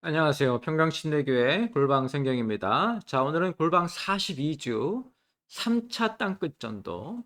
안녕하세요. 평강신대교회 골방성경입니다. 자, 오늘은 골방 42주 3차 땅끝 전도,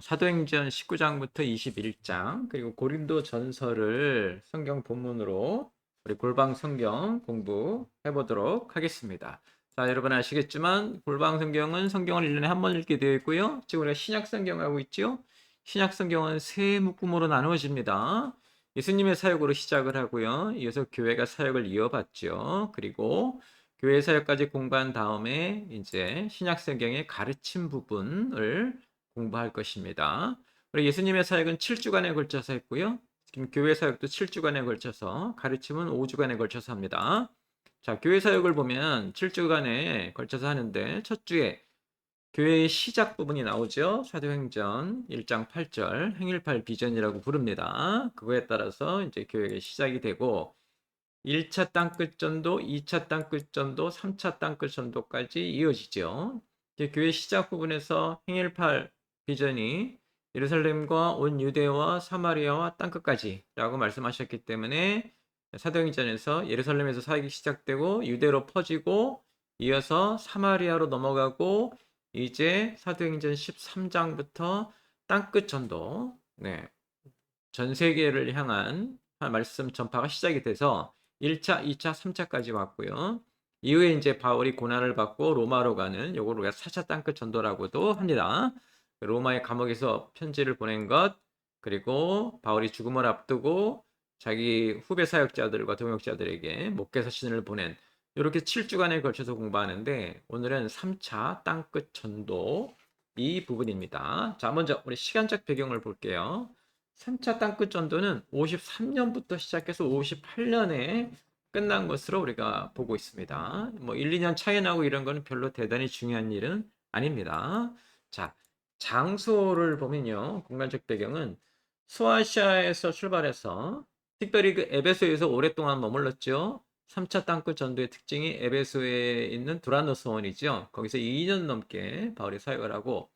사도행전 19장부터 21장, 그리고 고린도 전설을 성경 본문으로 우리 골방 성경 공부해 보도록 하겠습니다. 자, 여러분 아시겠지만 골방 성경은 성경을 1년에 한 번 읽게 되어 있고요. 지금 우리가 신약 성경하고 있죠. 신약 성경은 세 묶음으로 나누어집니다. 예수님의 사역으로 시작을 하고요. 이어서 교회가 사역을 이어받죠. 그리고 교회 사역까지 공부한 다음에 이제 신약 성경의 가르침 부분을 공부할 것입니다. 그리고 예수님의 사역은 7주간에 걸쳐서 했고요. 지금 교회 사역도 7주간에 걸쳐서, 가르침은 5주간에 걸쳐서 합니다. 자, 교회 사역을 보면 7주간에 걸쳐서 하는데 첫 주에 교회의 시작 부분이 나오죠. 사도행전 1장 8절 행일팔 비전이라고 부릅니다. 그거에 따라서 이제 교회의 시작이 되고 1차 땅끝 전도, 2차 땅끝 전도, 3차 땅끝 전도까지 이어지죠. 이제 교회 시작 부분에서 행일팔 비전이 예루살렘과 온 유대와 사마리아와 땅끝까지라고 말씀하셨기 때문에 사도행전에서 예루살렘에서 사역이 시작되고 유대로 퍼지고 이어서 사마리아로 넘어가고 이제 사도행전 13장부터 땅끝 전도, 전 세계를 향한 말씀 전파가 시작이 돼서 1차, 2차, 3차까지 왔고요. 이후에 이제 바울이 고난을 받고 로마로 가는 요걸 우리가 4차 땅끝 전도라고도 합니다. 로마의 감옥에서 편지를 보낸 것, 그리고 바울이 죽음을 앞두고 자기 후배 사역자들과 동역자들에게 목회서신을 보낸, 이렇게 7주간에 걸쳐서 공부하는데 오늘은 3차 땅끝 전도 이 부분입니다. 자, 먼저 우리 시간적 배경을 볼게요. 3차 땅끝 전도는 53년부터 시작해서 58년에 끝난 것으로 우리가 보고 있습니다. 뭐 1, 2년 차이 나고 이런 거는 별로 대단히 중요한 일은 아닙니다. 자, 장소를 보면요. 공간적 배경은 소아시아에서 출발해서 특별히 그 에베소에서 오랫동안 머물렀죠. 3차 땅끝 전도의 특징이 에베소에 있는 두란노 서원이죠. 거기서 2년 넘게 바울이 사역을 하고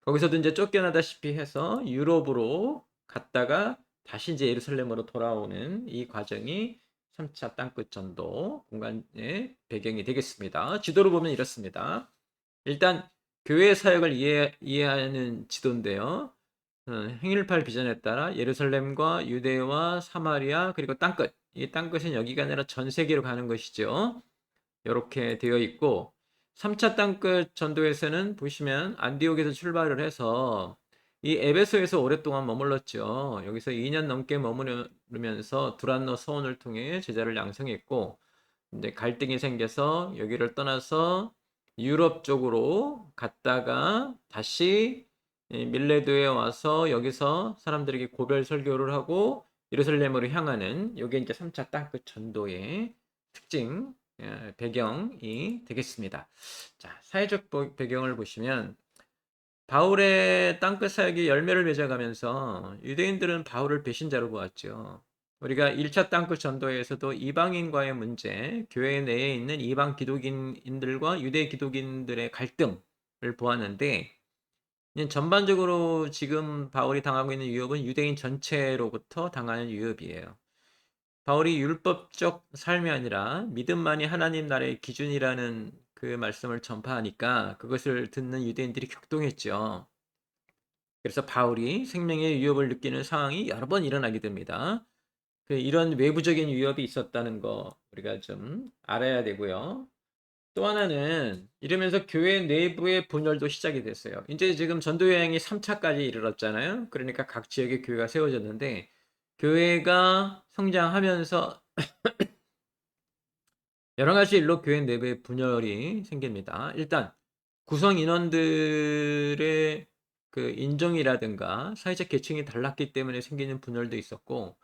거기서도 이제 쫓겨나다시피 해서 유럽으로 갔다가 다시 이제 예루살렘으로 돌아오는 이 과정이 3차 땅끝 전도 공간의 배경이 되겠습니다. 지도를 보면 이렇습니다. 일단 교회 사역을 이해하는 지도인데요. 행일팔 비전에 따라 예루살렘과 유대와 사마리아 그리고 땅끝, 이 땅끝은 여기가 아니라 전 세계로 가는 것이죠. 이렇게 되어 있고 3차 땅끝 전도에서는 보시면 안디옥에서 출발을 해서 이 에베소에서 오랫동안 머물렀죠. 여기서 2년 넘게 머무르면서 두란노 서원을 통해 제자를 양성했고 이제 갈등이 생겨서 여기를 떠나서 유럽 쪽으로 갔다가 다시 밀레도에 와서 여기서 사람들에게 고별 설교를 하고 예루살렘으로 향하는 요게 이제 3차 땅끝 전도의 특징, 배경이 되겠습니다. 자, 사회적 배경을 보시면 바울의 땅끝 사역이 열매를 맺어가면서 유대인들은 바울을 배신자로 보았죠. 우리가 1차 땅끝 전도에서도 이방인과의 문제, 교회 내에 있는 이방 기독인들과 유대 기독인들의 갈등을 보았는데 전반적으로 지금 바울이 당하고 있는 위협은 유대인 전체로부터 당하는 위협이에요. 바울이 율법적 삶이 아니라 믿음만이 하나님 나라의 기준이라는 그 말씀을 전파하니까 그것을 듣는 유대인들이 격동했죠. 그래서 바울이 생명의 위협을 느끼는 상황이 여러 번 일어나게 됩니다. 이런 외부적인 위협이 있었다는 거 우리가 좀 알아야 되고요. 또 하나는 이러면서 교회 내부의 분열도 시작이 됐어요. 이제 지금 전도 여행이 3차까지 이르렀잖아요. 그러니까 각 지역에 교회가 세워졌는데 교회가 성장하면서 여러 가지 일로 교회 내부에 분열이 생깁니다. 일단 구성 인원들의 그 인종이라든가 사회적 계층이 달랐기 때문에 생기는 분열도 있었고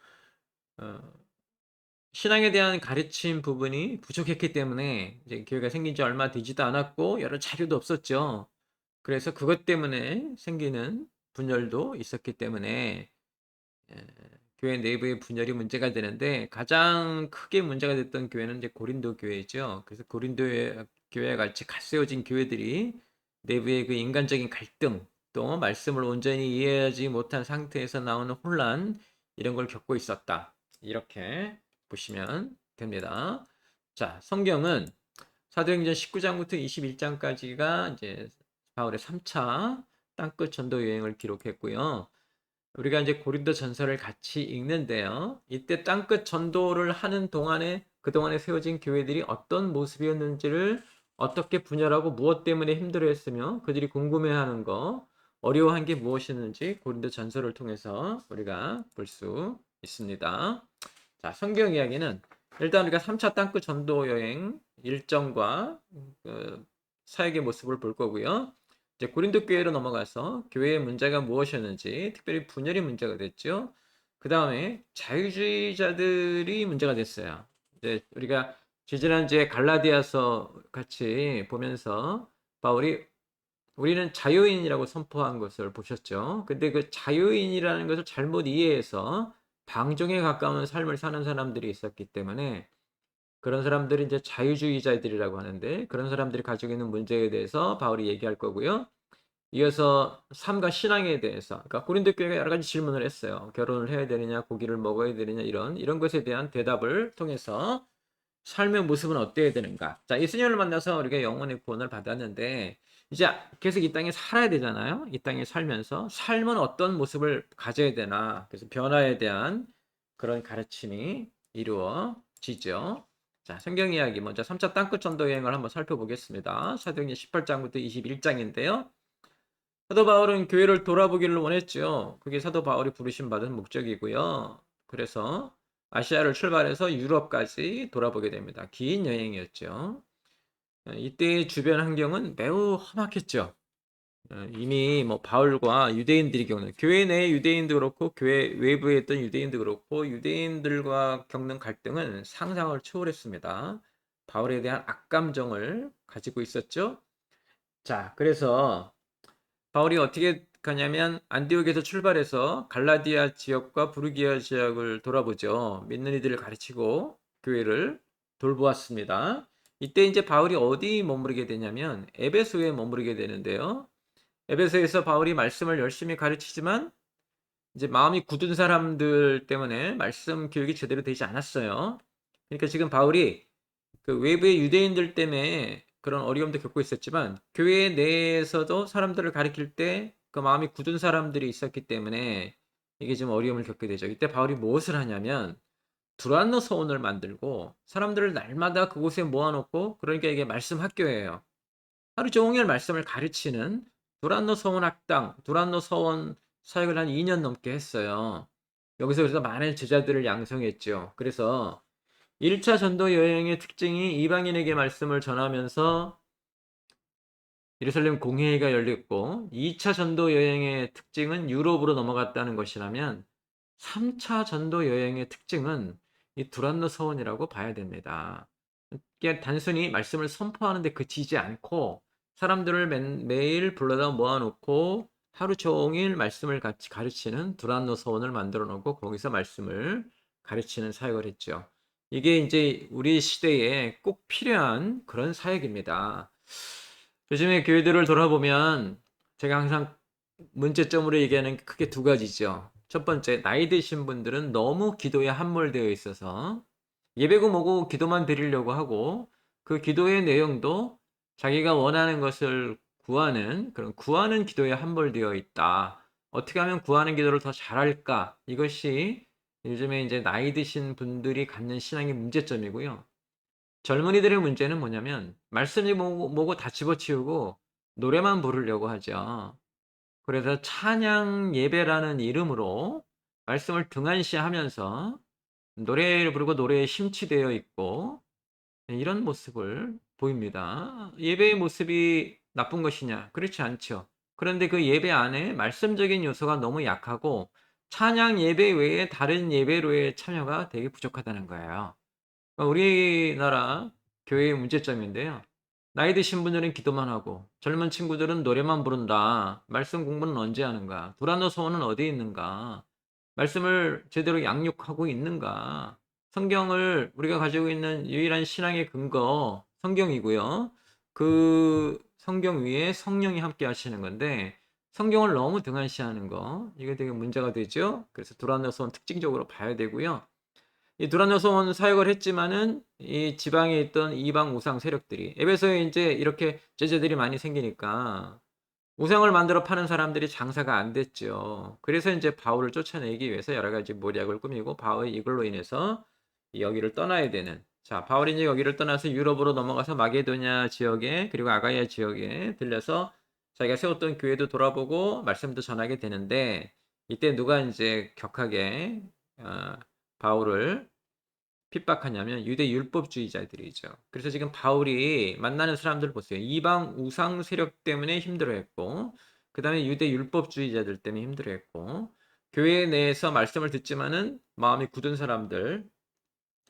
어, 신앙에 대한 가르침 부분이 부족했기 때문에 이제 교회가 생긴 지 얼마 되지도 않았고 여러 자료도 없었죠. 그래서 그것 때문에 생기는 분열도 있었기 때문에 예, 교회 내부의 분열이 문제가 되는데 가장 크게 문제가 됐던 교회는 이제 고린도 교회죠. 그래서 고린도 교회와 같이 갓세워진 교회들이 내부의 그 인간적인 갈등 또 말씀을 온전히 이해하지 못한 상태에서 나오는 혼란 이런 걸 겪고 있었다. 이렇게 보시면 됩니다. 자, 성경은 사도행전 19장부터 21장까지가 이제 바울의 3차 땅끝 전도 여행을 기록했고요. 우리가 이제 고린도 전서를 같이 읽는데요. 이때 땅끝 전도를 하는 동안에 그동안에 세워진 교회들이 어떤 모습이었는지를 어떻게 분열하고 무엇 때문에 힘들어했으며 그들이 궁금해하는 거, 어려워한 게 무엇이었는지 고린도 전서를 통해서 우리가 볼 수 있습니다. 자, 성경 이야기는 일단 우리가 3차 땅끝 전도 여행 일정과 사역의 모습을 볼 거고요. 이제 고린도 교회로 넘어가서 교회의 문제가 무엇이었는지, 특별히 분열이 문제가 됐죠. 그 다음에 자유주의자들이 문제가 됐어요. 이제 우리가 지지난주에 갈라디아서 같이 보면서 바울이 우리는 자유인이라고 선포한 것을 보셨죠. 근데 그 자유인이라는 것을 잘못 이해해서 방종에 가까운 삶을 사는 사람들이 있었기 때문에 그런 사람들이 이제 자유주의자들이라고 하는데 그런 사람들이 가지고 있는 문제에 대해서 바울이 얘기할 거고요. 이어서 삶과 신앙에 대해서, 그러니까 고린도 교회가 여러 가지 질문을 했어요. 결혼을 해야 되느냐, 고기를 먹어야 되느냐, 이런 것에 대한 대답을 통해서 삶의 모습은 어때야 되는가. 자, 예수님을 만나서 우리가 영혼의 구원을 받았는데 이제 계속 이 땅에 살아야 되잖아요. 이 땅에 살면서 삶은 어떤 모습을 가져야 되나. 그래서 변화에 대한 그런 가르침이 이루어지죠. 자, 성경 이야기 먼저 3차 땅끝 전도 여행을 한번 살펴보겠습니다. 사도행전 18장부터 21장인데요. 사도 바울은 교회를 돌아보기를 원했죠. 그게 사도 바울이 부르심 받은 목적이고요. 그래서 아시아를 출발해서 유럽까지 돌아보게 됩니다. 긴 여행이었죠. 이때의 주변 환경은 매우 험악했죠. 이미 뭐 바울과 유대인들이 겪는 교회 내 유대인도 그렇고 교회 외부에 있던 유대인도 그렇고 유대인들과 겪는 갈등은 상상을 초월했습니다. 바울에 대한 악감정을 가지고 있었죠. 자, 그래서 바울이 어떻게 가냐면 안디옥에서 출발해서 갈라디아 지역과 부르기아 지역을 돌아보죠. 믿는 이들을 가르치고 교회를 돌보았습니다. 이때 이제 바울이 어디 머무르게 되냐면 에베소에 머무르게 되는데요. 에베소에서 바울이 말씀을 열심히 가르치지만 이제 마음이 굳은 사람들 때문에 말씀 교육이 제대로 되지 않았어요. 그러니까 지금 바울이 그 외부의 유대인들 때문에 그런 어려움도 겪고 있었지만 교회 내에서도 사람들을 가리킬 때 그 마음이 굳은 사람들이 있었기 때문에 이게 좀 어려움을 겪게 되죠. 이때 바울이 무엇을 하냐면 두란노 서원을 만들고 사람들을 날마다 그곳에 모아놓고, 그러니까 이게 말씀 학교예요. 하루 종일 말씀을 가르치는 두란노 서원 학당, 두란노 서원 사역을 한 2년 넘게 했어요. 여기서 그래서 많은 제자들을 양성했죠. 그래서 1차 전도 여행의 특징이 이방인에게 말씀을 전하면서 예루살렘 공회가 열렸고, 2차 전도 여행의 특징은 유럽으로 넘어갔다는 것이라면 3차 전도 여행의 특징은 이 두란노 서원이라고 봐야 됩니다. 이게 단순히 말씀을 선포하는 데 그치지 않고 사람들을 매일 불러다 모아놓고 하루 종일 말씀을 같이 가르치는 두란노 서원을 만들어 놓고 거기서 말씀을 가르치는 사역을 했죠. 이게 이제 우리 시대에 꼭 필요한 그런 사역입니다. 요즘에 교회들을 돌아보면 제가 항상 문제점으로 얘기하는 게 크게 두 가지죠. 첫 번째, 나이 드신 분들은 너무 기도에 함몰되어 있어서 예배고 뭐고 기도만 드리려고 하고 그 기도의 내용도 자기가 원하는 것을 구하는 그런 구하는 기도에 함몰되어 있다. 어떻게 하면 구하는 기도를 더 잘할까? 이것이 요즘에 이제 나이 드신 분들이 갖는 신앙의 문제점이고요. 젊은이들의 문제는 뭐냐면 말씀이 뭐고 다 집어치우고 노래만 부르려고 하죠. 그래서 찬양 예배라는 이름으로 말씀을 등한시하면서 노래를 부르고 노래에 심취되어 있고 이런 모습을 보입니다. 예배의 모습이 나쁜 것이냐? 그렇지 않죠. 그런데 그 예배 안에 말씀적인 요소가 너무 약하고 찬양 예배 외에 다른 예배로의 참여가 되게 부족하다는 거예요. 우리나라 교회의 문제점인데요. 나이 드신 분들은 기도만 하고 젊은 친구들은 노래만 부른다. 말씀 공부는 언제 하는가? 불안노 소원은 어디에 있는가? 말씀을 제대로 양육하고 있는가? 성경을 우리가 가지고 있는 유일한 신앙의 근거 성경이고요. 그 성경 위에 성령이 함께 하시는 건데 성경을 너무 등한시하는 거, 이게 되게 문제가 되죠. 그래서 두란노 소원 특징적으로 봐야 되고요. 이 두란노손 사역을 했지만은 이 지방에 있던 이방 우상 세력들이 에베소에 이제 이렇게 제자들이 많이 생기니까 우상을 만들어 파는 사람들이 장사가 안 됐죠. 그래서 이제 바울을 쫓아내기 위해서 여러 가지 모략을 꾸미고 바울이 이걸로 인해서 여기를 떠나야 되는. 자, 바울이 이제 여기를 떠나서 유럽으로 넘어가서 마게도냐 지역에 그리고 아가야 지역에 들려서 자기가 세웠던 교회도 돌아보고 말씀도 전하게 되는데 이때 누가 이제 격하게 바울을 핍박하냐면 유대 율법주의자들이죠. 그래서 지금 바울이 만나는 사람들 보세요. 이방 우상 세력 때문에 힘들어했고, 그 다음에 유대 율법주의자들 때문에 힘들어했고, 교회 내에서 말씀을 듣지만은 마음이 굳은 사람들,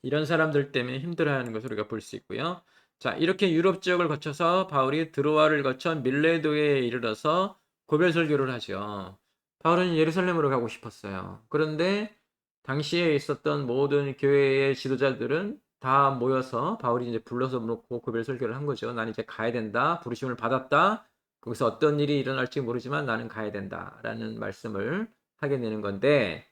이런 사람들 때문에 힘들어하는 것을 우리가 볼 수 있고요. 자, 이렇게 유럽 지역을 거쳐서 바울이 드로아를 거쳐 밀레도에 이르러서 고별 설교를 하죠. 바울은 예루살렘으로 가고 싶었어요. 그런데 당시에 있었던 모든 교회의 지도자들은 다 모여서 바울이 이제 불러서 놓고 고별 설교를 한 거죠. 나는 이제 가야 된다. 부르심을 받았다. 거기서 어떤 일이 일어날지 모르지만 나는 가야 된다라는 말씀을 하게 되는 건데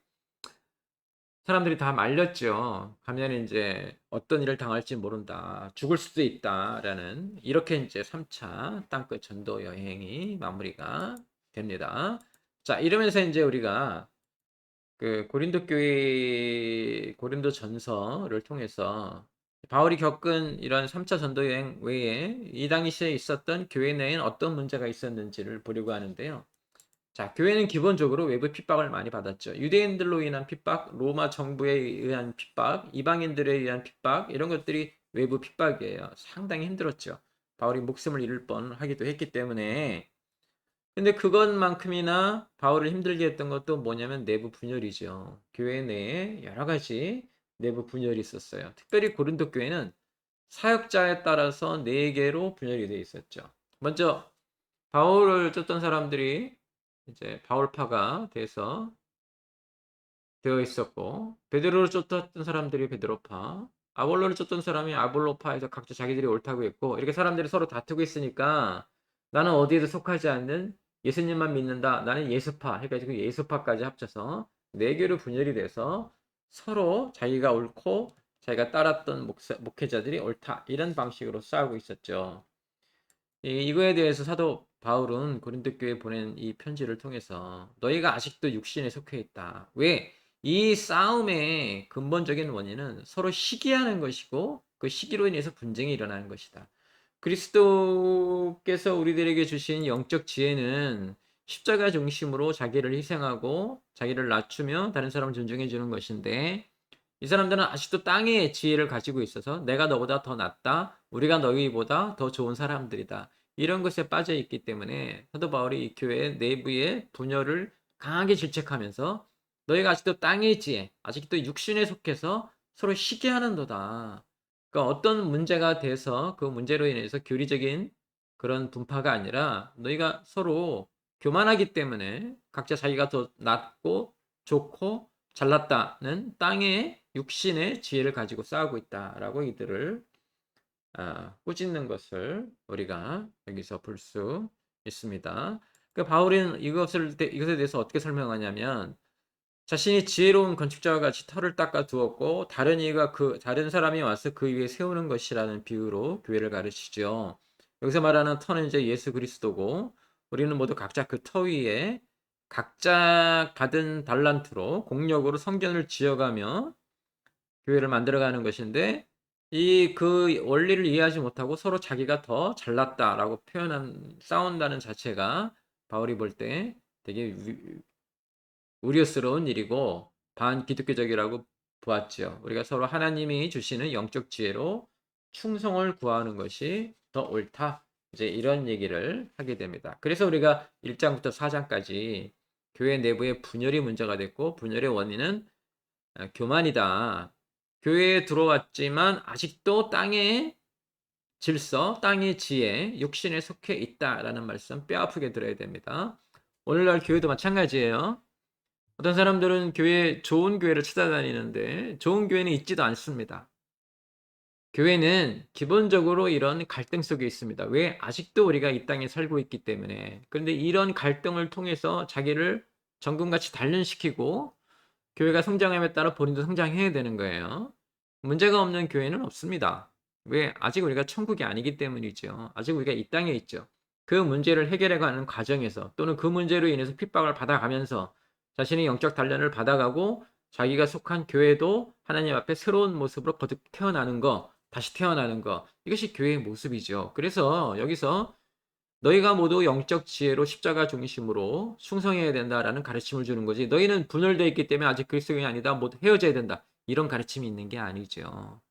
사람들이 다 말렸죠. 가면 이제 어떤 일을 당할지 모른다. 죽을 수도 있다라는 이렇게 이제 3차 땅끝 전도 여행이 마무리가 됩니다. 자, 이러면서 이제 우리가 그 고린도 교회 고린도 전서를 통해서 바울이 겪은 이런 3차 전도 여행 외에 이 당시에 있었던 교회 내에는 어떤 문제가 있었는지를 보려고 하는데요. 자, 교회는 기본적으로 외부 핍박을 많이 받았죠. 유대인들로 인한 핍박, 로마 정부에 의한 핍박, 이방인들에 의한 핍박, 이런 것들이 외부 핍박이에요. 상당히 힘들었죠. 바울이 목숨을 잃을 뻔하기도 했기 때문에. 근데 그것만큼이나 바울을 힘들게 했던 것도 뭐냐면 내부 분열이죠. 교회 내에 여러 가지 내부 분열이 있었어요. 특별히 고린도 교회는 사역자에 따라서 네 개로 분열이 되어 있었죠. 먼저 바울을 쫓던 사람들이 이제 바울파가 되어 있었고 베드로를 쫓던 사람들이 베드로파, 아볼로를 쫓던 사람이 아볼로파에서 각자 자기들이 옳다고 했고 이렇게 사람들이 서로 다투고 있으니까 나는 어디에도 속하지 않는 예수님만 믿는다. 나는 예수파 해가지고 예수파까지 합쳐서 네 개로 분열이 돼서 서로 자기가 옳고 자기가 따랐던 목회자들이 옳다 이런 방식으로 싸우고 있었죠. 이거에 대해서 사도 바울은 고린도 교회에 보낸 이 편지를 통해서 너희가 아직도 육신에 속해 있다. 왜? 이 싸움의 근본적인 원인은 서로 시기하는 것이고 그 시기로 인해서 분쟁이 일어나는 것이다. 그리스도께서 우리들에게 주신 영적 지혜는 십자가 중심으로 자기를 희생하고 자기를 낮추며 다른 사람을 존중해 주는 것인데 이 사람들은 아직도 땅의 지혜를 가지고 있어서 내가 너보다 더 낫다. 우리가 너희보다 더 좋은 사람들이다. 이런 것에 빠져 있기 때문에 사도 바울이 이 교회 내부의 분열을 강하게 질책하면서 너희가 아직도 땅의 지혜, 아직도 육신에 속해서 서로 시기하는도다. 그러니까 어떤 문제가 돼서 그 문제로 인해서 교리적인 그런 분파가 아니라 너희가 서로 교만하기 때문에 각자 자기가 더 낫고 좋고 잘났다는 땅의 육신의 지혜를 가지고 싸우고 있다라고 이들을 꾸짖는 것을 우리가 여기서 볼 수 있습니다. 그 바울은 이것에 대해서 어떻게 설명하냐면 자신이 지혜로운 건축자와 같이 터를 닦아 두었고 다른 사람이 와서 그 위에 세우는 것이라는 비유로 교회를 가르치죠. 여기서 말하는 터는 이제 예수 그리스도고 우리는 모두 각자 그 터 위에 각자 받은 달란트로 공력으로 성전을 지어가며 교회를 만들어가는 것인데 이 그 원리를 이해하지 못하고 서로 자기가 더 잘났다라고 싸운다는 자체가 바울이 볼 때 되게 우려스러운 일이고 반기독교적이라고 보았죠. 우리가 서로 하나님이 주시는 영적 지혜로 충성을 구하는 것이 더 옳다. 이제 이런 얘기를 하게 됩니다. 그래서 우리가 1장부터 4장까지 교회 내부의 분열이 문제가 됐고 분열의 원인은 교만이다. 교회에 들어왔지만 아직도 땅의 질서, 땅의 지혜, 육신에 속해 있다라는 말씀 뼈아프게 들어야 됩니다. 오늘날 교회도 마찬가지예요. 어떤 사람들은 좋은 교회를 찾아다니는데 좋은 교회는 있지도 않습니다. 교회는 기본적으로 이런 갈등 속에 있습니다. 왜? 아직도 우리가 이 땅에 살고 있기 때문에. 그런데 이런 갈등을 통해서 자기를 정금같이 단련시키고 교회가 성장함에 따라 본인도 성장해야 되는 거예요. 문제가 없는 교회는 없습니다. 왜? 아직 우리가 천국이 아니기 때문이죠. 아직 우리가 이 땅에 있죠. 그 문제를 해결해 가는 과정에서 또는 그 문제로 인해서 핍박을 받아가면서 자신의 영적 단련을 받아가고 자기가 속한 교회도 하나님 앞에 새로운 모습으로 거듭 태어나는 거, 다시 태어나는 거, 이것이 교회의 모습이죠. 그래서 여기서 너희가 모두 영적 지혜로 십자가 중심으로 충성해야 된다라는 가르침을 주는 거지. 너희는 분열되어 있기 때문에 아직 그리스도인이 아니다. 모두 헤어져야 된다. 이런 가르침이 있는 게 아니죠.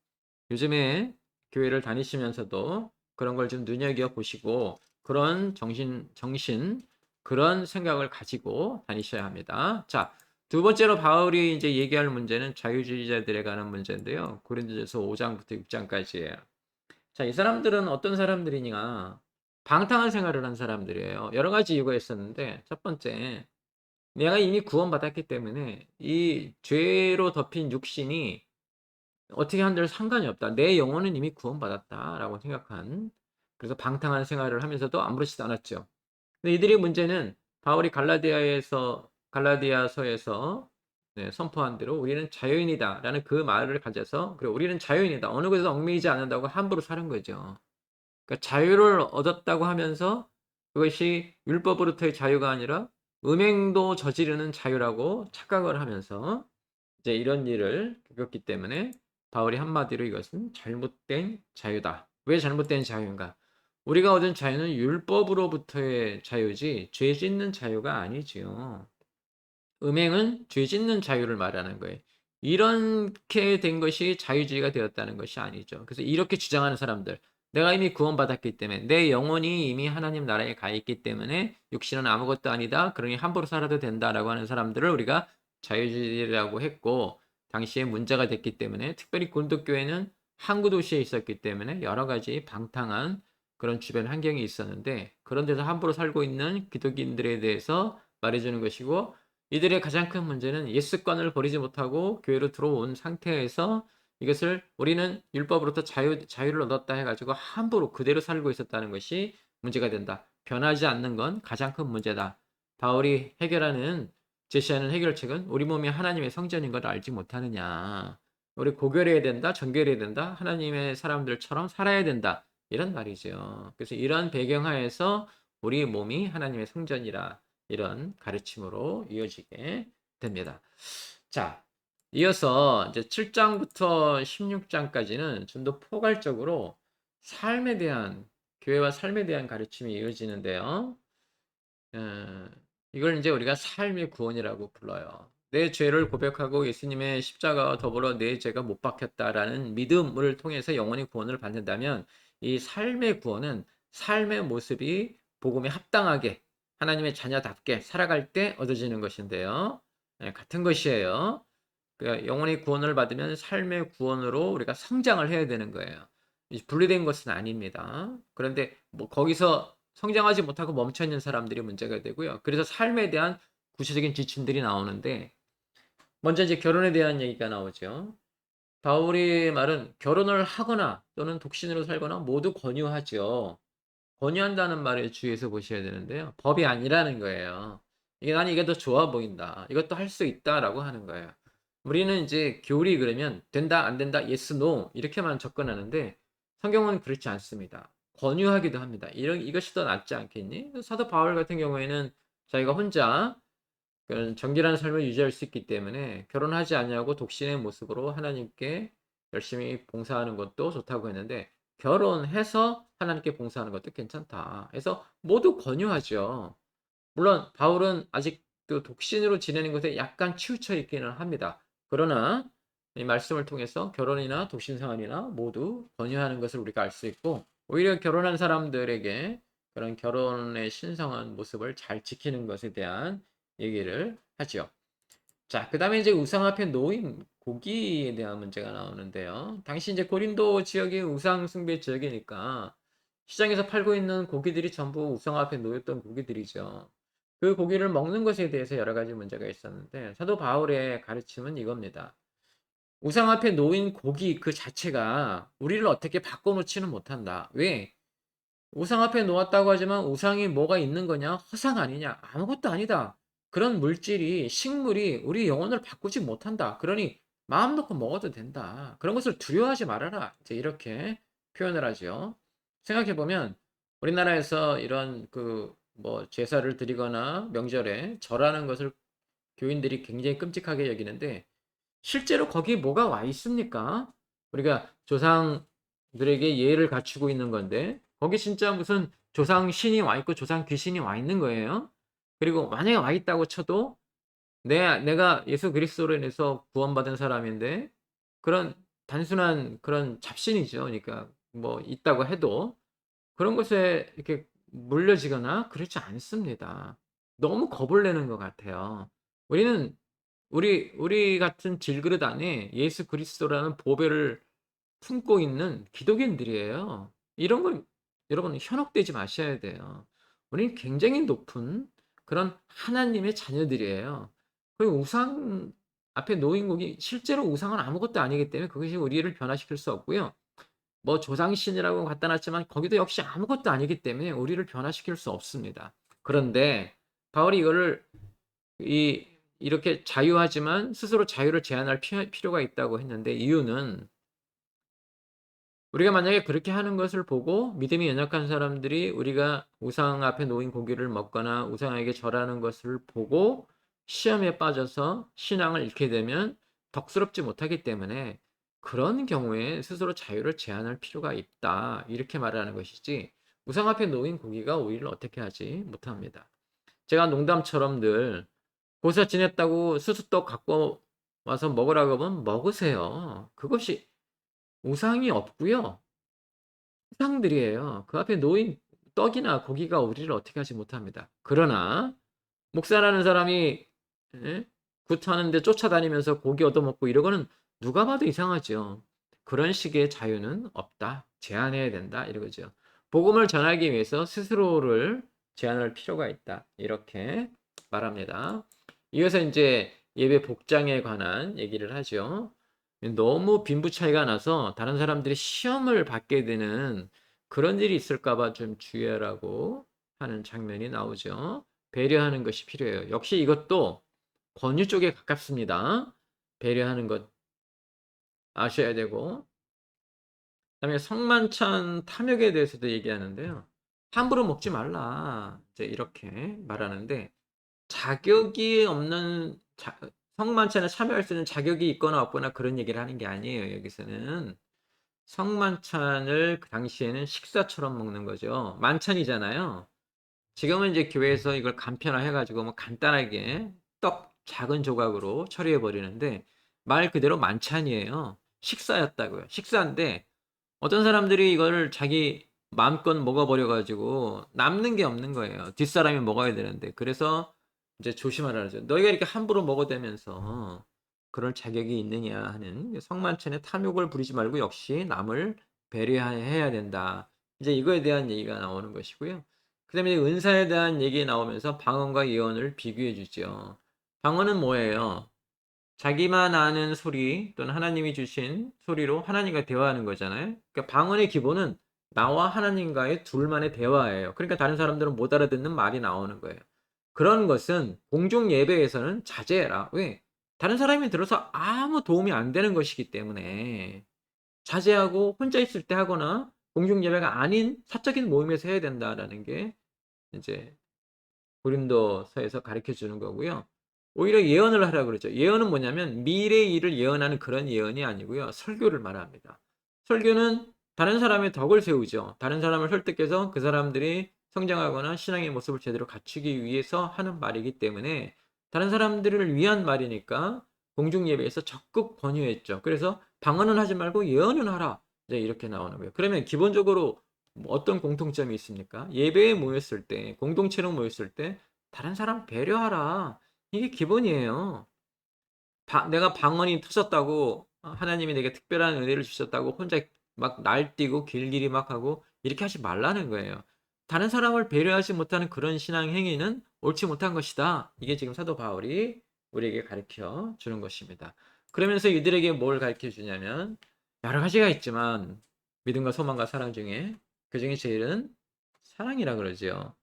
요즘에 교회를 다니시면서도 그런 걸 좀 눈여겨 보시고 그런 정신 그런 생각을 가지고 다니셔야 합니다. 자, 두 번째로 바울이 이제 얘기할 문제는 자유주의자들에 관한 문제인데요. 고린도전서 5장부터 6장까지예요. 자, 이 사람들은 어떤 사람들이냐? 방탕한 생활을 한 사람들이에요. 여러 가지 이유가 있었는데 첫 번째, 내가 이미 구원받았기 때문에 이 죄로 덮인 육신이 어떻게 한들 상관이 없다. 내 영혼은 이미 구원받았다라고 생각한, 그래서 방탕한 생활을 하면서도 아무렇지도 않았죠. 근데 이들의 문제는 바울이 갈라디아서에서 선포한 대로 우리는 자유인이다라는 그 말을 가져서, 그리고 우리는 자유인이다. 어느 것에도 얽매이지 않는다고 함부로 사는 거죠. 그러니까 자유를 얻었다고 하면서 그것이 율법으로부터의 자유가 아니라 음행도 저지르는 자유라고 착각을 하면서 이제 이런 일을 겪었기 때문에 바울이 한마디로 이것은 잘못된 자유다. 왜 잘못된 자유인가? 우리가 얻은 자유는 율법으로부터의 자유지 죄 짓는 자유가 아니지요. 음행은 죄 짓는 자유를 말하는 거예요. 이렇게 된 것이 자유주의가 되었다는 것이 아니죠. 그래서 이렇게 주장하는 사람들, 내가 이미 구원받았기 때문에 내 영혼이 이미 하나님 나라에 가 있기 때문에 육신은 아무것도 아니다. 그러니 함부로 살아도 된다라고 하는 사람들을 우리가 자유주의라고 했고, 당시에 문제가 됐기 때문에, 특별히 고린도 교회는 항구 도시에 있었기 때문에 여러 가지 방탕한 그런 주변 환경이 있었는데, 그런 데서 함부로 살고 있는 기독인들에 대해서 말해주는 것이고, 이들의 가장 큰 문제는 예습관을 버리지 못하고 교회로 들어온 상태에서 이것을 우리는 율법으로부터 자유를 얻었다 해가지고 함부로 그대로 살고 있었다는 것이 문제가 된다. 변하지 않는 건 가장 큰 문제다. 바울이 제시하는 해결책은 우리 몸이 하나님의 성전인 걸 알지 못하느냐. 우리 고결해야 된다, 정결해야 된다, 하나님의 사람들처럼 살아야 된다. 이런 말이죠. 그래서 이런 배경하에서 우리 몸이 하나님의 성전이라, 이런 가르침으로 이어지게 됩니다. 자, 이어서 이제 7장부터 16장까지는 좀 더 포괄적으로 삶에 대한, 교회와 삶에 대한 가르침이 이어지는데요. 어, 이걸 이제 우리가 삶의 구원이라고 불러요. 내 죄를 고백하고 예수님의 십자가와 더불어 내 죄가 못 박혔다라는 믿음을 통해서 영원히 구원을 받는다면, 이 삶의 구원은 삶의 모습이 복음에 합당하게 하나님의 자녀답게 살아갈 때 얻어지는 것인데요. 같은 것이에요. 그러니까 영원히 구원을 받으면 삶의 구원으로 우리가 성장을 해야 되는 거예요. 분리된 것은 아닙니다. 그런데 뭐 거기서 성장하지 못하고 멈춰 있는 사람들이 문제가 되고요. 그래서 삶에 대한 구체적인 지침들이 나오는데, 먼저 이제 결혼에 대한 얘기가 나오죠. 바울의 말은 결혼을 하거나 또는 독신으로 살거나 모두 권유하죠. 권유한다는 말에 주의해서 보셔야 되는데요. 법이 아니라는 거예요. 난 이게 더 좋아 보인다. 이것도 할 수 있다라고 하는 거예요. 우리는 이제 교리 그러면 된다, 안 된다, yes, no 이렇게만 접근하는데, 성경은 그렇지 않습니다. 권유하기도 합니다. 이것이 더 낫지 않겠니? 사도 바울 같은 경우에는 자기가 혼자 그런 정결한 삶을 유지할 수 있기 때문에 결혼하지 않냐고 독신의 모습으로 하나님께 열심히 봉사하는 것도 좋다고 했는데, 결혼해서 하나님께 봉사하는 것도 괜찮다. 그래서 모두 권유하죠. 물론 바울은 아직도 독신으로 지내는 것에 약간 치우쳐 있기는 합니다. 그러나 이 말씀을 통해서 결혼이나 독신 생활이나 모두 권유하는 것을 우리가 알 수 있고, 오히려 결혼한 사람들에게 그런 결혼의 신성한 모습을 잘 지키는 것에 대한 얘기를 하죠. 자, 그 다음에 이제 우상 앞에 놓인 고기에 대한 문제가 나오는데요. 당시 이제 고린도 지역이 우상 숭배 지역이니까 시장에서 팔고 있는 고기들이 전부 우상 앞에 놓였던 고기들이죠. 그 고기를 먹는 것에 대해서 여러 가지 문제가 있었는데, 사도 바울의 가르침은 이겁니다. 우상 앞에 놓인 고기 그 자체가 우리를 어떻게 바꿔놓지는 못한다. 왜? 우상 앞에 놓았다고 하지만 우상이 뭐가 있는 거냐? 허상 아니냐? 아무것도 아니다. 그런 물질이 식물이 우리 영혼을 바꾸지 못한다. 그러니 마음 놓고 먹어도 된다. 그런 것을 두려워하지 말아라. 이제 이렇게 표현을 하죠. 생각해 보면 우리나라에서 이런 그 뭐 제사를 드리거나 명절에 절하는 것을 교인들이 굉장히 끔찍하게 여기는데 실제로 거기에 뭐가 와 있습니까? 우리가 조상들에게 예를 갖추고 있는 건데 거기 진짜 무슨 조상 신이 와 있고 조상 귀신이 와 있는 거예요. 그리고 만약에 와 있다고 쳐도 내가 예수 그리스도로 인해서 구원받은 사람인데 그런 단순한 그런 잡신이죠. 그러니까 뭐 있다고 해도 그런 것에 이렇게 물려지거나 그렇지 않습니다. 너무 겁을 내는 것 같아요. 우리는 우리 같은 질그릇 안에 예수 그리스도라는 보배를 품고 있는 기독인들이에요. 이런 걸 여러분 현혹되지 마셔야 돼요. 우리는 굉장히 높은 그런 하나님의 자녀들이에요. 그리고 우상 앞에 놓인 곡이 실제로 우상은 아무것도 아니기 때문에 그것이 우리를 변화시킬 수 없고요. 뭐 조상신이라고 갖다 놨지만 거기도 역시 아무것도 아니기 때문에 우리를 변화시킬 수 없습니다. 그런데 바울이 이거를 이렇게 자유하지만 스스로 자유를 제한할 필요가 있다고 했는데 이유는 우리가 만약에 그렇게 하는 것을 보고 믿음이 연약한 사람들이 우리가 우상 앞에 놓인 고기를 먹거나 우상에게 절하는 것을 보고 시험에 빠져서 신앙을 잃게 되면 덕스럽지 못하기 때문에 그런 경우에 스스로 자유를 제한할 필요가 있다. 이렇게 말하는 것이지 우상 앞에 놓인 고기가 우리를 어떻게 하지 못합니다. 제가 농담처럼 늘 고사 지냈다고 수수떡 갖고 와서 먹으라고 하면 먹으세요. 그것이 우상이 없고요. 우상들이에요. 그 앞에 놓인 떡이나 고기가 우리를 어떻게 하지 못합니다. 그러나 목사라는 사람이 예? 굿하는데 쫓아다니면서 고기 얻어먹고 이러고는 누가 봐도 이상하죠. 그런 식의 자유는 없다. 제한해야 된다. 이러죠. 복음을 전하기 위해서 스스로를 제한할 필요가 있다. 이렇게 말합니다. 이어서 이제 예배 복장에 관한 얘기를 하죠. 너무 빈부 차이가 나서 다른 사람들이 시험을 받게 되는 그런 일이 있을까 봐 좀 주의하라고 하는 장면이 나오죠. 배려하는 것이 필요해요. 역시 이것도 권유 쪽에 가깝습니다. 배려하는 것 아셔야 되고 그다음에 성만찬 탐욕에 대해서도 얘기하는데요. 함부로 먹지 말라. 이제 이렇게 말하는데 자격이 없는 성만찬에 참여할 수 있는 자격이 있거나 없거나 그런 얘기를 하는 게 아니에요. 여기서는 성만찬을 그 당시에는 식사처럼 먹는 거죠. 만찬이잖아요. 지금은 이제 교회에서 이걸 간편화해 가지고 뭐 간단하게 떡 작은 조각으로 처리해 버리는데 말 그대로 만찬이에요. 식사였다고요. 식사인데 어떤 사람들이 이거를 자기 마음껏 먹어 버려 가지고 남는 게 없는 거예요. 뒷사람이 먹어야 되는데. 그래서 이제 조심하라 그러죠. 너희가 이렇게 함부로 먹어대면서 그럴 자격이 있느냐 하는 성만찬에 탐욕을 부리지 말고 역시 남을 배려해야 된다. 이제 이거에 대한 얘기가 나오는 것이고요. 그다음에 은사에 대한 얘기 나오면서 방언과 예언을 비교해 주죠. 방언은 뭐예요? 자기만 아는 소리 또는 하나님이 주신 소리로 하나님과 대화하는 거잖아요. 그러니까 방언의 기본은 나와 하나님과의 둘만의 대화예요. 그러니까 다른 사람들은 못 알아듣는 말이 나오는 거예요. 그런 것은 공중 예배에서는 자제해라. 왜? 다른 사람이 들어서 아무 도움이 안 되는 것이기 때문에 자제하고 혼자 있을 때 하거나 공중 예배가 아닌 사적인 모임에서 해야 된다라는 게 이제 고린도서에서 가르쳐 주는 거고요. 오히려 예언을 하라고 그러죠. 예언은 뭐냐면 미래의 일을 예언하는 그런 예언이 아니고요. 설교를 말합니다. 설교는 다른 사람의 덕을 세우죠. 다른 사람을 설득해서 그 사람들이 성장하거나 신앙의 모습을 제대로 갖추기 위해서 하는 말이기 때문에 다른 사람들을 위한 말이니까 공중 예배에서 적극 권유했죠. 그래서 방언은 하지 말고 예언은 하라. 이제 이렇게 나오는 거예요. 그러면 기본적으로 뭐 어떤 공통점이 있습니까? 예배에 모였을 때, 공동체로 모였을 때 다른 사람 배려하라. 이게 기본이에요. 내가 방언이 터졌다고 하나님이 내게 특별한 은혜를 주셨다고 혼자 막 날뛰고 길길이 막 하고 이렇게 하지 말라는 거예요. 다른 사람을 배려하지 못하는 그런 신앙 행위는 옳지 못한 것이다. 이게 지금 사도 바울이 우리에게 가르쳐 주는 것입니다. 그러면서 이들에게 뭘 가르쳐 주냐면 여러 가지가 있지만 믿음과 소망과 사랑 중에 그 중에 제일은 사랑이라 그러죠.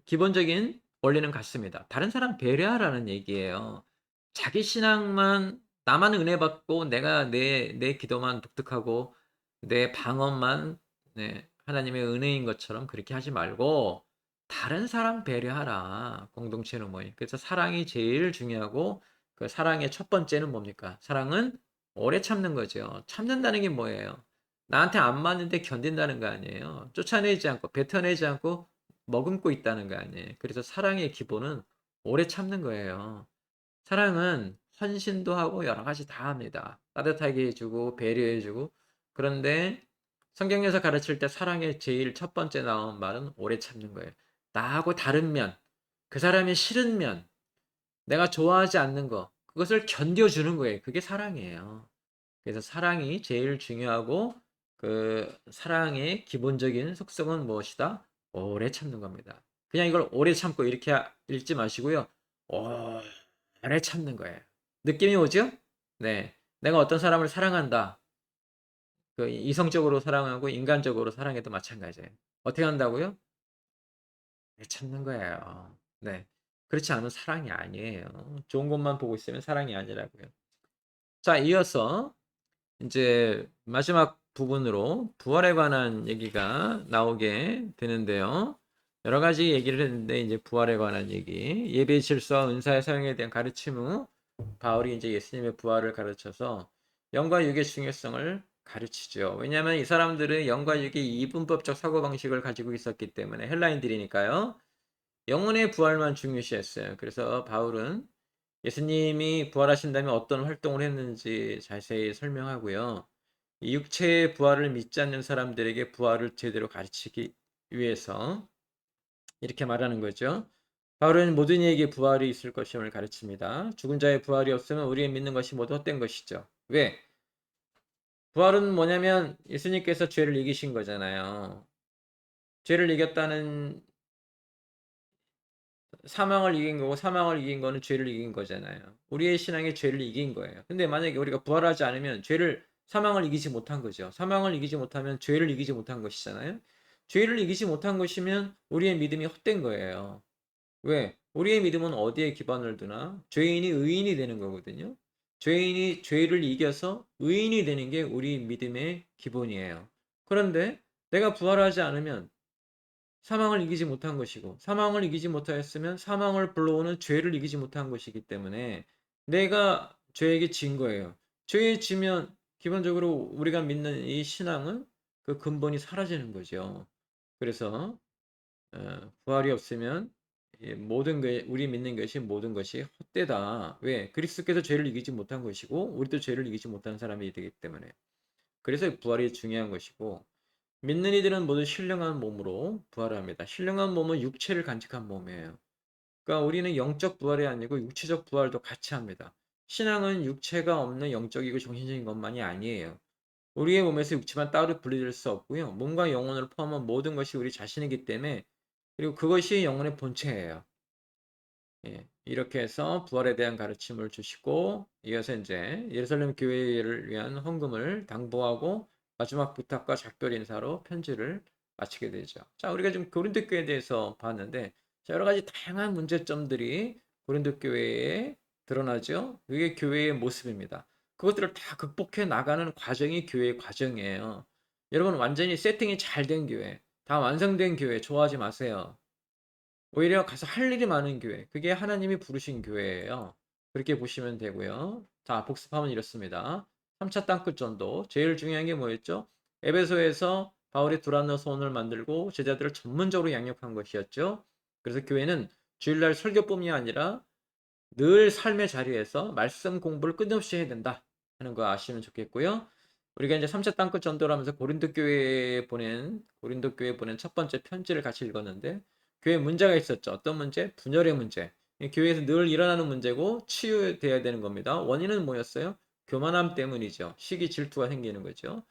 기본적인 원리는 같습니다. 다른 사람 배려하라는 얘기예요. 자기 신앙만 나만 은혜 받고 내가 내 기도만 독특하고 내 방언만 네 하나님의 은혜인 것처럼 그렇게 하지 말고 다른 사람 배려하라. 공동체로 모임. 그래서 사랑이 제일 중요하고 그 사랑의 첫 번째는 뭡니까? 사랑은 오래 참는 거죠. 참는다는 게 뭐예요? 나한테 안 맞는데 견딘다는 거 아니에요. 쫓아내지 않고 뱉어내지 않고 머금고 있다는 거 아니에요. 그래서 사랑의 기본은 오래 참는 거예요. 사랑은 헌신도 하고 여러 가지 다 합니다. 따뜻하게 해주고 배려해 주고. 그런데 성경에서 가르칠 때 사랑의 제일 첫 번째 나온 말은 오래 참는 거예요. 나하고 다른 면, 그 사람이 싫은 면, 내가 좋아하지 않는 거, 그것을 견뎌주는 거예요. 그게 사랑이에요. 그래서 사랑이 제일 중요하고 그 사랑의 기본적인 속성은 무엇이다? 오래 참는 겁니다. 그냥 이걸 오래 참고 이렇게 읽지 마시고요. 오래 참는 거예요. 느낌이 오죠? 네. 내가 어떤 사람을 사랑한다. 그 이성적으로 사랑하고 인간적으로 사랑해도 마찬가지예요. 어떻게 한다고요? 오래 참는 거예요. 네. 그렇지 않으면 사랑이 아니에요. 좋은 것만 보고 있으면 사랑이 아니라고요. 자, 이어서 이제 마지막 부분으로 부활에 관한 얘기가 나오게 되는데요. 여러 가지 얘기를 했는데 이제 부활에 관한 얘기, 예배의 질서와 은사의 사용에 대한 가르침 후 바울이 이제 예수님의 부활을 가르쳐서 영과 육의 중요성을 가르치죠. 왜냐하면 이 사람들은 영과 육의 이분법적 사고방식을 가지고 있었기 때문에 헬라인들이니까요. 영혼의 부활만 중요시했어요. 그래서 바울은 예수님이 부활하신다면 어떤 활동을 했는지 자세히 설명하고요. 이 육체의 부활을 믿지 않는 사람들에게 부활을 제대로 가르치기 위해서 이렇게 말하는 거죠. 바울은 모든 이에게 부활이 있을 것임을 가르칩니다. 죽은 자의 부활이 없으면 우리의 믿는 것이 모두 헛된 것이죠. 왜? 부활은 뭐냐면 예수님께서 죄를 이기신 거잖아요. 죄를 이겼다는 사망을 이긴 거고 사망을 이긴 거는 죄를 이긴 거잖아요. 우리의 신앙이 죄를 이긴 거예요. 근데 만약에 우리가 부활하지 않으면 사망을 이기지 못한 거죠. 사망을 이기지 못하면 죄를 이기지 못한 것이잖아요. 죄를 이기지 못한 것이면 우리의 믿음이 헛된 거예요. 왜? 우리의 믿음은 어디에 기반을 두나? 죄인이 의인이 되는 거거든요. 죄인이 죄를 이겨서 의인이 되는 게 우리 믿음의 기본이에요. 그런데 내가 부활하지 않으면 사망을 이기지 못한 것이고 사망을 이기지 못하였으면 사망을 불러오는 죄를 이기지 못한 것이기 때문에 내가 죄에게 진 거예요. 죄에 지면 기본적으로 우리가 믿는 이 신앙은 그 근본이 사라지는 거죠. 그래서 부활이 없으면 모든 우리 믿는 것이 모든 것이 헛되다. 왜? 그리스도께서 죄를 이기지 못한 것이고 우리도 죄를 이기지 못한 사람이 되기 때문에. 그래서 부활이 중요한 것이고 믿는 이들은 모두 신령한 몸으로 부활합니다. 신령한 몸은 육체를 간직한 몸이에요. 그러니까 우리는 영적 부활이 아니고 육체적 부활도 같이 합니다. 신앙은 육체가 없는 영적이고 정신적인 것만이 아니에요. 우리의 몸에서 육체만 따로 분리될 수 없고요. 몸과 영혼을 포함한 모든 것이 우리 자신이기 때문에 그리고 그것이 영혼의 본체예요. 예, 이렇게 해서 부활에 대한 가르침을 주시고 이어서 이제 예루살렘 교회를 위한 헌금을 당부하고 마지막 부탁과 작별 인사로 편지를 마치게 되죠. 자, 우리가 지금 고린도 교회에 대해서 봤는데 자, 여러 가지 다양한 문제점들이 고린도 교회에 드러나죠. 그게 교회의 모습입니다. 그것들을 다 극복해 나가는 과정이 교회의 과정이에요. 여러분 완전히 세팅이 잘 된 교회, 다 완성된 교회 좋아하지 마세요. 오히려 가서 할 일이 많은 교회. 그게 하나님이 부르신 교회예요. 그렇게 보시면 되고요. 자, 복습하면 이렇습니다. 3차 땅끝 전도. 제일 중요한 게 뭐였죠? 에베소에서 바울이 두란노 소원을 만들고 제자들을 전문적으로 양육한 것이었죠. 그래서 교회는 주일날 설교뿐이 아니라 늘 삶의 자리에서 말씀 공부를 끊임없이 해야 된다 하는 거 아시면 좋겠고요. 우리가 이제 3차 땅끝 전도를 하면서 고린도 교회에 보낸 첫 번째 편지를 같이 읽었는데 교회에 문제가 있었죠. 어떤 문제? 분열의 문제. 교회에서 늘 일어나는 문제고 치유돼야 되는 겁니다. 원인은 뭐였어요? 교만함 때문이죠. 시기 질투가 생기는 거죠.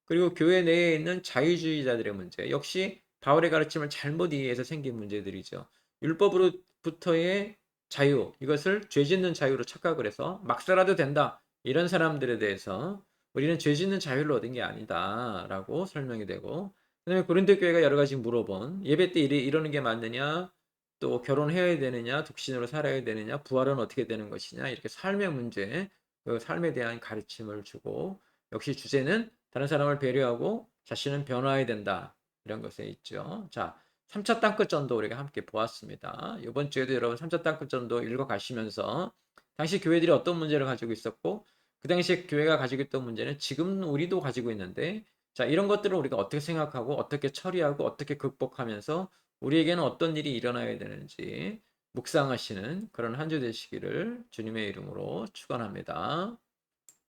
그리고 교회 내에 있는 자유주의자들의 문제. 역시 바울의 가르침을 잘못 이해해서 생긴 문제들이죠. 율법으로부터의 자유, 이것을 죄 짓는 자유로 착각을 해서 막 살아도 된다. 이런 사람들에 대해서 우리는 죄 짓는 자유를 얻은 게 아니다라고 설명이 되고 그다음에 고린도 교회가 여러 가지 물어본 예배 때 이러는 게 맞느냐? 또 결혼해야 되느냐, 독신으로 살아야 되느냐, 부활은 어떻게 되는 것이냐, 이렇게 삶의 문제, 그 삶에 대한 가르침을 주고, 역시 주제는 다른 사람을 배려하고 자신은 변화해야 된다. 이런 것에 있죠. 자, 3차 땅끝 전도 우리가 함께 보았습니다. 이번 주에도 여러분 3차 땅끝 전도 읽어 가시면서 당시 교회들이 어떤 문제를 가지고 있었고, 그 당시에 교회가 가지고 있던 문제는 지금 우리도 가지고 있는데, 자, 이런 것들을 우리가 어떻게 생각하고, 어떻게 처리하고, 어떻게 극복하면서 우리에게는 어떤 일이 일어나야 되는지 묵상하시는 그런 한 주 되시기를 주님의 이름으로 축원합니다.